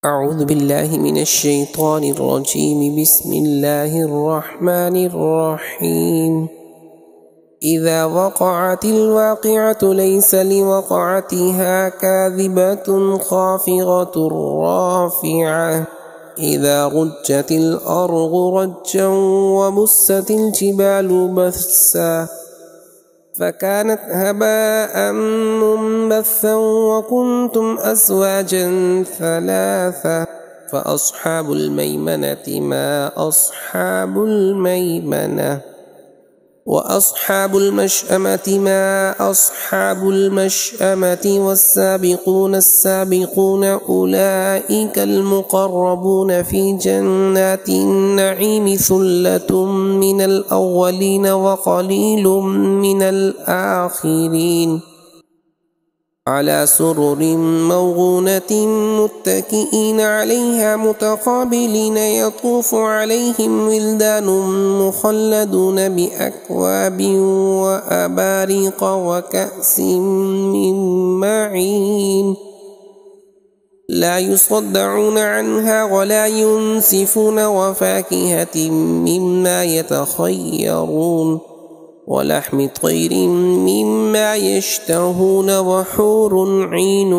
أعوذ بالله من الشيطان الرجيم. بسم الله الرحمن الرحيم. إذا وقعت الواقعة ليس لوقعتها كاذبة خافضة رافعة. إذا رجت الأرض رجا وبست الجبال بثا فكانت هباء منبثا وكنتم أزواجا ثلاثة. فأصحاب الميمنة ما أصحاب الميمنة، وأصحاب المشأمة ما أصحاب المشأمة، والسابقون السابقون أولئك المقربون في جنات النعيم. ثلة من الأولين وقليل من الآخرين. على سرر موضونة متكئين عليها متقابلين. يطوف عليهم ولدان مخلدون بأكواب وأباريق وكأس من معين لا يصدعون عنها ولا ينسفون. وفاكهة مما يتخيرون ولحم طير مما يشتهون. وحور عين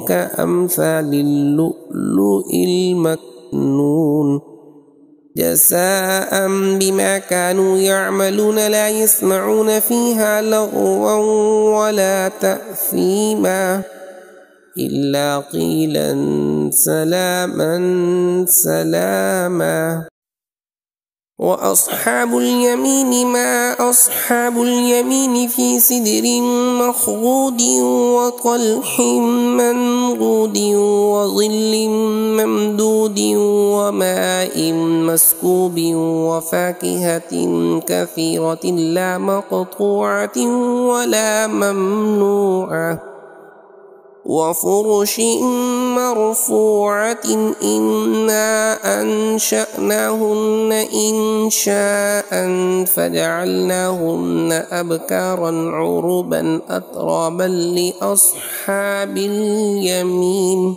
كأمثال اللؤلؤ المكنون جزاء بما كانوا يعملون. لا يسمعون فيها لغوا ولا تأثيما إلا قيلا سلاما سلاما. وأصحاب اليمين ما أصحاب اليمين. في سدر مخضود وطلح منضود وظل ممدود وماء مسكوب وفاكهة كثيرة لا مقطوعة ولا ممنوعة وفرش مرفوعة. إنا أنشأناهن إنشاء فجعلناهن أبكارا عربا أترابا لأصحاب اليمين.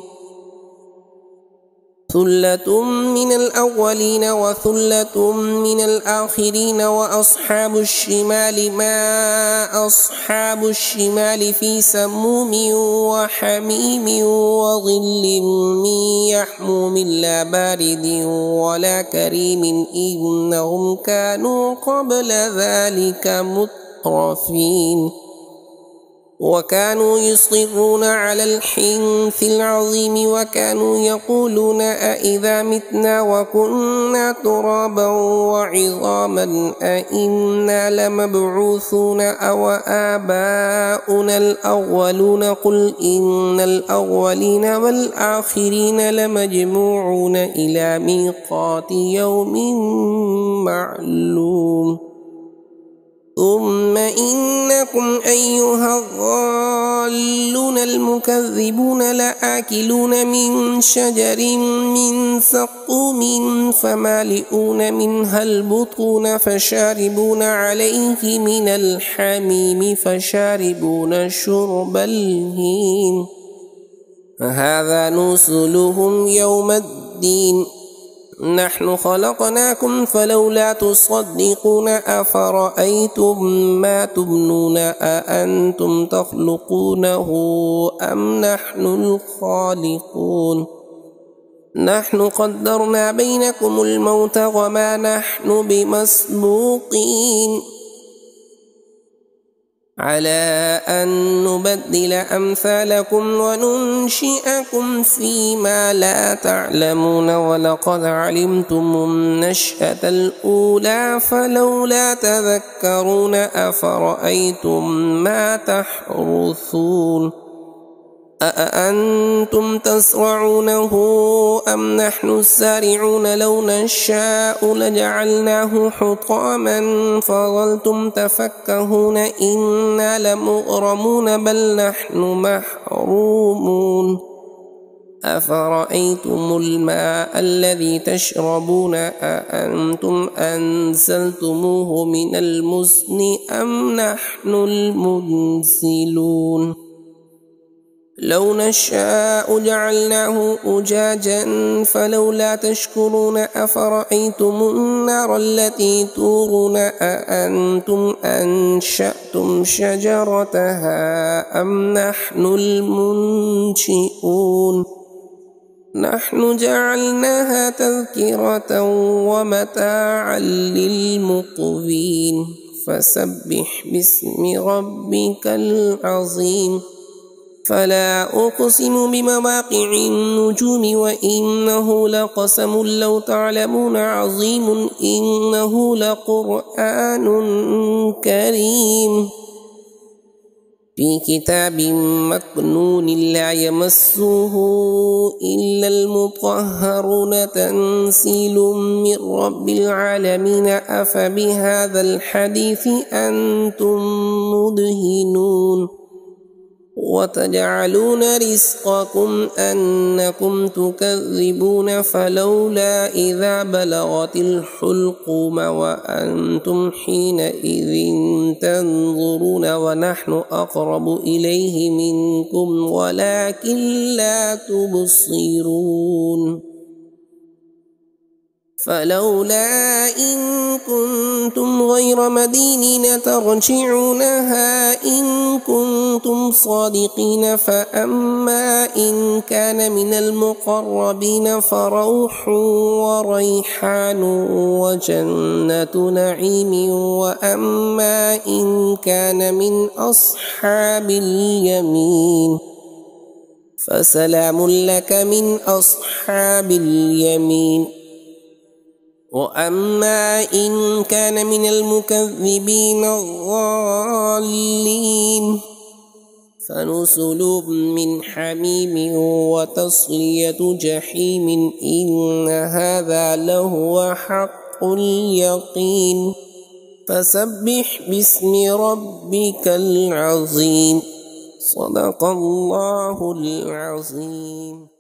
ثلة من الأولين وثلة من الآخرين. وأصحاب الشمال ما أصحاب الشمال. في سموم وحميم وظل من يحموم لا بارد ولا كريم. إنهم كانوا قبل ذلك مترفين وكانوا يصرون على الحنث العظيم. وكانوا يقولون أإذا متنا وكنا ترابا وعظاما أإنا لمبعوثون أو آباؤنا الأولون. قل إن الأولين والآخرين لمجموعون إلى ميقات يوم معلوم. ثم إنكم أيها الضالون المكذبون لآكلون من شجر من زقوم فمالئون منها البطون فشاربون عليه من الحميم فشاربون شرب الهيم. هذا نزلهم يوم الدين. نحن خلقناكم فلولا تصدقون. أفرأيتم ما تمنون أأنتم تخلقونه أم نحن الخالقون. نحن قدرنا بينكم الموت وما نحن بمسبوقين على أن نبدل أمثالكم وننشئكم فيما لا تعلمون. ولقد علمتم النشأة الأولى فلولا تذكرون. أفرأيتم ما تحرثون أأنتم تزرعونه أم نحن الزارعون. لو نشاء لجعلناه حطاما فظلتم تفكهون. إنا لمغرمون بل نحن محرومون. أفرأيتم الماء الذي تشربون أأنتم أنزلتموه من المزن أم نحن المنزلون. لو نشاء جعلناه أجاجا فلولا تشكرون أفرأيتم النار التي تورون أأنتم أنشأتم شجرتها أم نحن المنشئون نحن جعلناها تذكرة ومتاعا للمقوين فسبح باسم ربك العظيم فلا أقسم بمواقع النجوم وإنه لقسم لو تعلمون عظيم إنه لقرآن كريم في كتاب مكنون لا يمسه إلا المطهرون تنزيل من رب العالمين أفبهذا الحديث أنتم مدهنون وتجعلون رزقكم أنكم تكذبون فلولا إذا بلغت الحلقوم وأنتم حينئذ تنظرون ونحن أقرب إليه منكم ولكن لا تبصرون فلولا إن كنتم غير مدينين ترجعونها إن كنتم صادقين فأما إن كان من المقربين فروح وريحان وجنة نعيم وأما إن كان من أصحاب اليمين فسلام لك من أصحاب اليمين وأما إن كان من المكذبين الضالين فنزل من حميم وتصلية جحيم إن هذا لهو حق اليقين فسبح باسم ربك العظيم صدق الله العظيم.